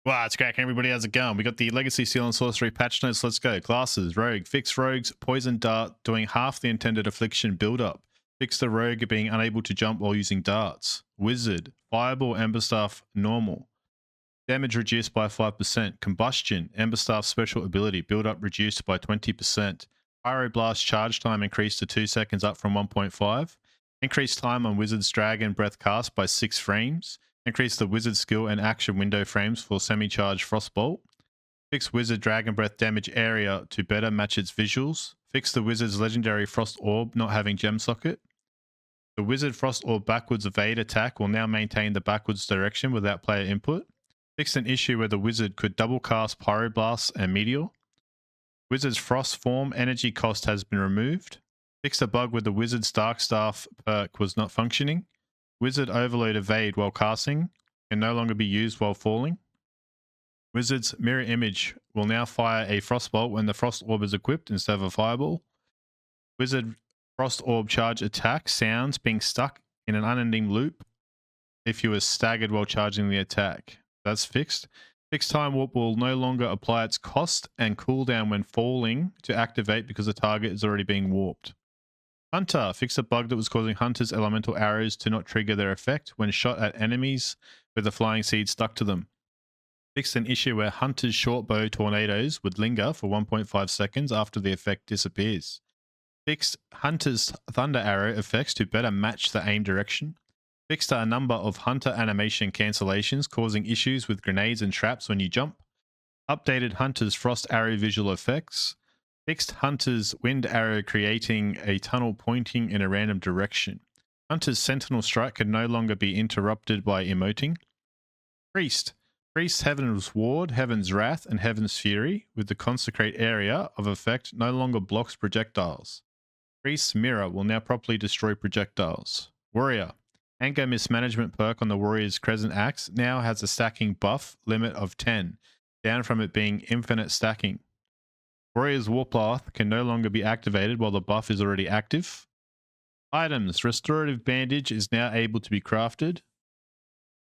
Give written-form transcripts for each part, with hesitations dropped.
Wow, it's cracking, everybody. How's it going? We got the Legacy Seal and Sorcery patch notes. Let's go. Classes, Rogue. Fix Rogue's Poison Dart doing half the intended affliction build-up. Fix the Rogue being unable to jump while using darts. Wizard. Fireball, Ember Staff, normal. Damage reduced by 5%. Combustion. Ember Staff special ability. Build-up reduced by 20%. Pyroblast charge time increased to 2 seconds up from 1.5. Increased time on Wizard's Dragon Breath cast by 6 frames. Increase the Wizard skill and action window frames for semi-charged Frostbolt. Fix Wizard Dragon Breath damage area to better match its visuals. Fix the Wizard's legendary Frost Orb not having gem socket. The Wizard Frost Orb backwards evade attack will now maintain the backwards direction without player input. Fixed an issue where the Wizard could double cast Pyroblast and Meteor. Wizard's Frost Form energy cost has been removed. Fixed a bug where the Wizard's Dark Staff perk was not functioning. Wizard Overload Evade while casting can no longer be used while falling. Wizard's Mirror Image will now fire a Frostbolt when the Frost Orb is equipped instead of a Fireball. Wizard Frost Orb charge attack sounds being stuck in an unending loop if you were staggered while charging the attack. That's fixed. Fixed Time Warp will no longer apply its cost and cooldown when falling to activate because the target is already being warped. Hunter. Fix a bug that was causing Hunter's elemental arrows to not trigger their effect when shot at enemies with a flying seed stuck to them. Fixed an issue where Hunter's shortbow tornadoes would linger for 1.5 seconds after the effect disappears. Fixed Hunter's thunder arrow effects to better match the aim direction. Fixed a number of Hunter animation cancellations causing issues with grenades and traps when you jump. Updated Hunter's frost arrow visual effects. Fixed Hunter's wind arrow creating a tunnel pointing in a random direction. Hunter's sentinel strike can no longer be interrupted by emoting. Priest. Priest's Heaven's Ward, Heaven's Wrath, and Heaven's Fury with the consecrate area of effect no longer blocks projectiles. Priest's Mirror will now properly destroy projectiles. Warrior. Anger Mismanagement perk on the Warrior's Crescent Axe now has a stacking buff limit of 10, down from it being infinite stacking. Warrior's Warpath can no longer be activated while the buff is already active. Items. Restorative Bandage is now able to be crafted.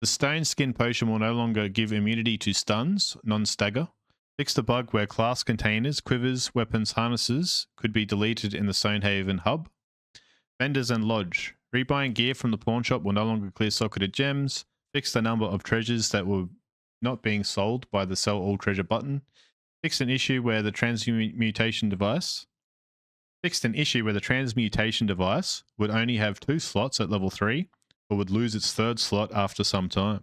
The Stone Skin Potion will no longer give immunity to stuns, non-stagger. Fix the bug where class containers, quivers, weapons, harnesses could be deleted in the Stonehaven hub. Vendors and Lodge. Rebuying gear from the pawn shop will no longer clear socketed gems. Fix the number of treasures that were not being sold by the Sell All Treasure button. Fixed an issue where the transmutation device would only have 2 slots at level 3, or would lose its 3rd slot after some time.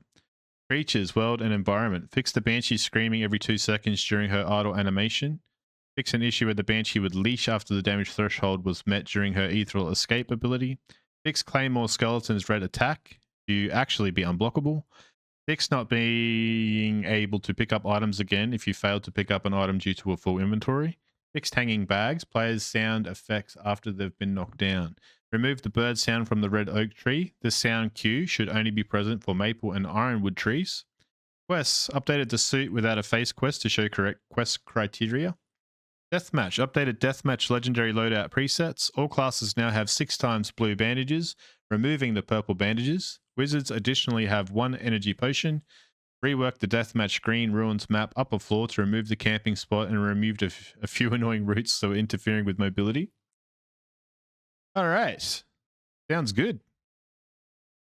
Creatures, world, and environment. Fix the Banshee screaming every 2 seconds during her idle animation. Fix an issue where the Banshee would leash after the damage threshold was met during her ethereal escape ability. Fix Claymore Skeleton's red attack to actually be unblockable. Fix not being able to pick up items again if you failed to pick up an item due to a full inventory. Fixed hanging bags. Players' sound effects after they've been knocked down. Remove the bird sound from the red oak tree. This sound cue should only be present for maple and ironwood trees. Quests. Updated the suit without a face quest to show correct quest criteria. Deathmatch. Updated Deathmatch legendary loadout presets. All classes now have 6 times blue bandages, removing the purple bandages. Wizards additionally have 1 energy potion. Rework the Deathmatch Green Ruins map upper floor to remove the camping spot and removed a few annoying routes that were interfering with mobility. All right. Sounds good.